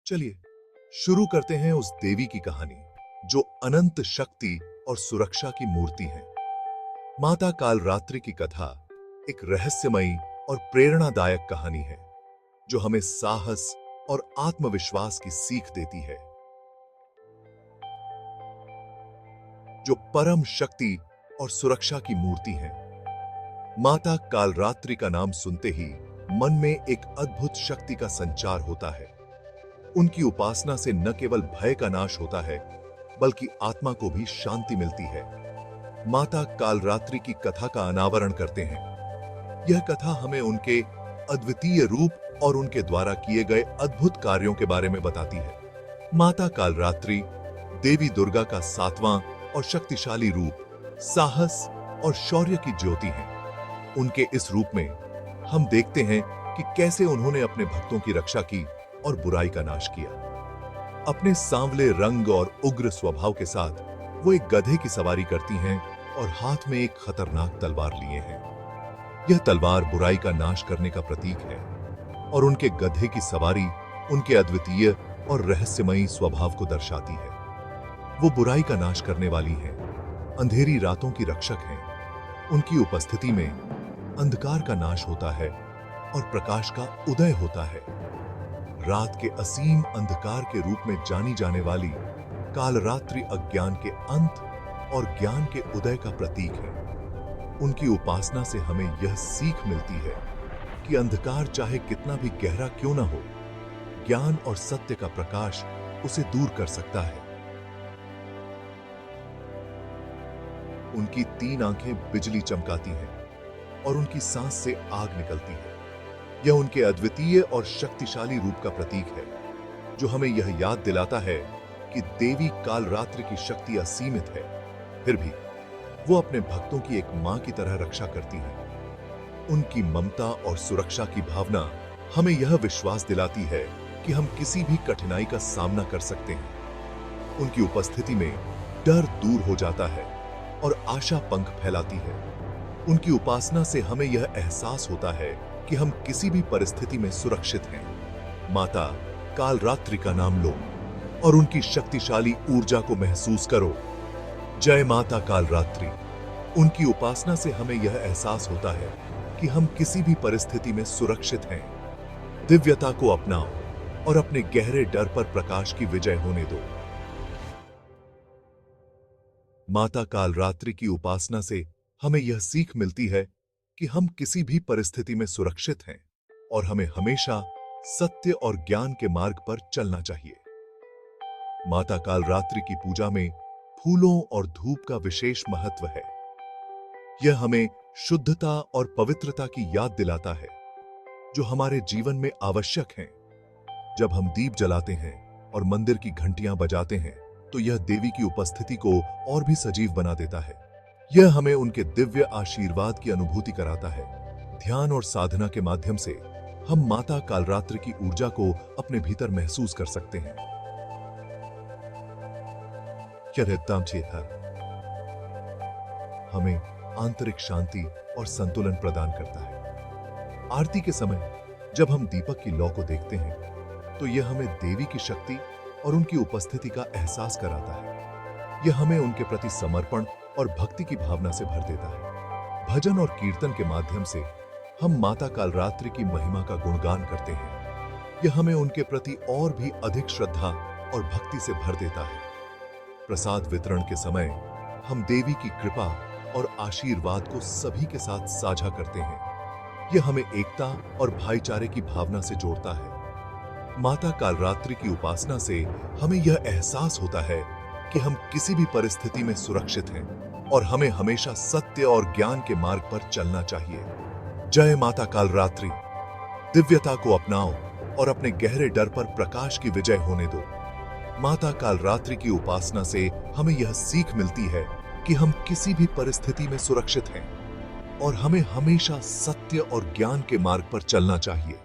चलिए शुरू करते हैं उस देवी की कहानी जो अनंत शक्ति और सुरक्षा की मूर्ति है। माता कालरात्रि की कथा एक रहस्यमयी और प्रेरणादायक कहानी है जो हमें साहस और आत्मविश्वास की सीख देती है। जो परम शक्ति और सुरक्षा की मूर्ति है। माता कालरात्रि का नाम सुनते ही मन में एक अद्भुत शक्ति का संचार होता है। उनकी उपासना से न केवल भय का नाश होता है बल्कि आत्मा को भी शांति मिलती है। माता कालरात्रि की कथा का अनावरण करते हैं। यह कथा हमें उनके अद्वितीय रूप और उनके द्वारा किए गए अद्भुत कार्यों के बारे में बताती है। माता कालरात्रि देवी दुर्गा का सातवां और शक्तिशाली रूप, साहस और शौर्य की ज्योति है। उनके इस रूप में हम देखते हैं कि कैसे उन्होंने अपने भक्तों की रक्षा की और बुराई का नाश किया। अपने सांवले रंग और उग्र स्वभाव के साथ वो एक गधे की सवारी करती हैं और हाथ में एक खतरनाक तलवार लिए हैं। यह तलवार बुराई का नाश करने का प्रतीक है और उनके गधे की सवारी उनके अद्वितीय और रहस्यमयी स्वभाव को दर्शाती है। वो बुराई का नाश करने वाली हैं, अंधेरी रातों की रक्षक हैं। उनकी उपस्थिति में अंधकार का नाश होता है और प्रकाश का उदय होता है। रात के असीम अंधकार के रूप में जानी जाने वाली कालरात्रि अज्ञान के अंत और ज्ञान के उदय का प्रतीक है। उनकी उपासना से हमें यह सीख मिलती है कि अंधकार चाहे कितना भी गहरा क्यों न हो, ज्ञान और सत्य का प्रकाश उसे दूर कर सकता है। उनकी 3 आंखें बिजली चमकाती हैं और उनकी सांस से आग निकलती है। यह उनके अद्वितीय और शक्तिशाली रूप का प्रतीक है जो हमें यह याद दिलाता है कि देवी कालरात्रि की शक्ति असीमित है, फिर भी वो अपने भक्तों की एक मां की तरह रक्षा करती है। उनकी ममता और सुरक्षा की भावना हमें यह विश्वास दिलाती है कि हम किसी भी कठिनाई का सामना कर सकते हैं। उनकी उपस्थिति में डर दूर हो जाता है और आशा पंख फैलाती है। उनकी उपासना से हमें यह एहसास होता है कि हम किसी भी परिस्थिति में सुरक्षित हैं। माता कालरात्रि का नाम लो और उनकी शक्तिशाली ऊर्जा को महसूस करो। जय माता कालरात्रि। उनकी उपासना से हमें यह एहसास होता है कि हम किसी भी परिस्थिति में सुरक्षित हैं। दिव्यता को अपनाओ और अपने गहरे डर पर प्रकाश की विजय होने दो। माता कालरात्रि की उपासना से हमें यह सीख मिलती है कि हम किसी भी परिस्थिति में सुरक्षित हैं और हमें हमेशा सत्य और ज्ञान के मार्ग पर चलना चाहिए। माता कालरात्रि की पूजा में फूलों और धूप का विशेष महत्व है। यह हमें शुद्धता और पवित्रता की याद दिलाता है जो हमारे जीवन में आवश्यक हैं। जब हम दीप जलाते हैं और मंदिर की घंटियां बजाते हैं तो यह देवी की उपस्थिति को और भी सजीव बना देता है। यह हमें उनके दिव्य आशीर्वाद की अनुभूति कराता है। ध्यान और साधना के माध्यम से हम माता कालरात्रि की ऊर्जा को अपने भीतर महसूस कर सकते हैं। हमें आंतरिक शांति और संतुलन प्रदान करता है। आरती के समय जब हम दीपक की लौ को देखते हैं तो यह हमें देवी की शक्ति और उनकी उपस्थिति का एहसास कराता है। यह हमें उनके प्रति समर्पण और भक्ति की भावना से भर देता है। भजन और कीर्तन के माध्यम से हम माता कालरात्रि की महिमा का गुणगान करते हैं। यह हमें उनके प्रति और भी अधिक श्रद्धा और भक्ति से भर देता है। प्रसाद वितरण के समय हम देवी की कृपा और आशीर्वाद को सभी के साथ साझा करते हैं। यह हमें एकता और भाईचारे की भावना से जोड़ता है। माता कालरात्रि की उपासना से हमें यह एहसास होता है कि हम किसी भी परिस्थिति में सुरक्षित हैं और हमें हमेशा सत्य और ज्ञान के मार्ग पर चलना चाहिए। जय माता कालरात्रि। दिव्यता को अपनाओ और अपने गहरे डर पर प्रकाश की विजय होने दो। माता कालरात्रि की उपासना से हमें यह सीख मिलती है कि हम किसी भी परिस्थिति में सुरक्षित हैं और हमें हमेशा सत्य और ज्ञान के मार्ग पर चलना चाहिए।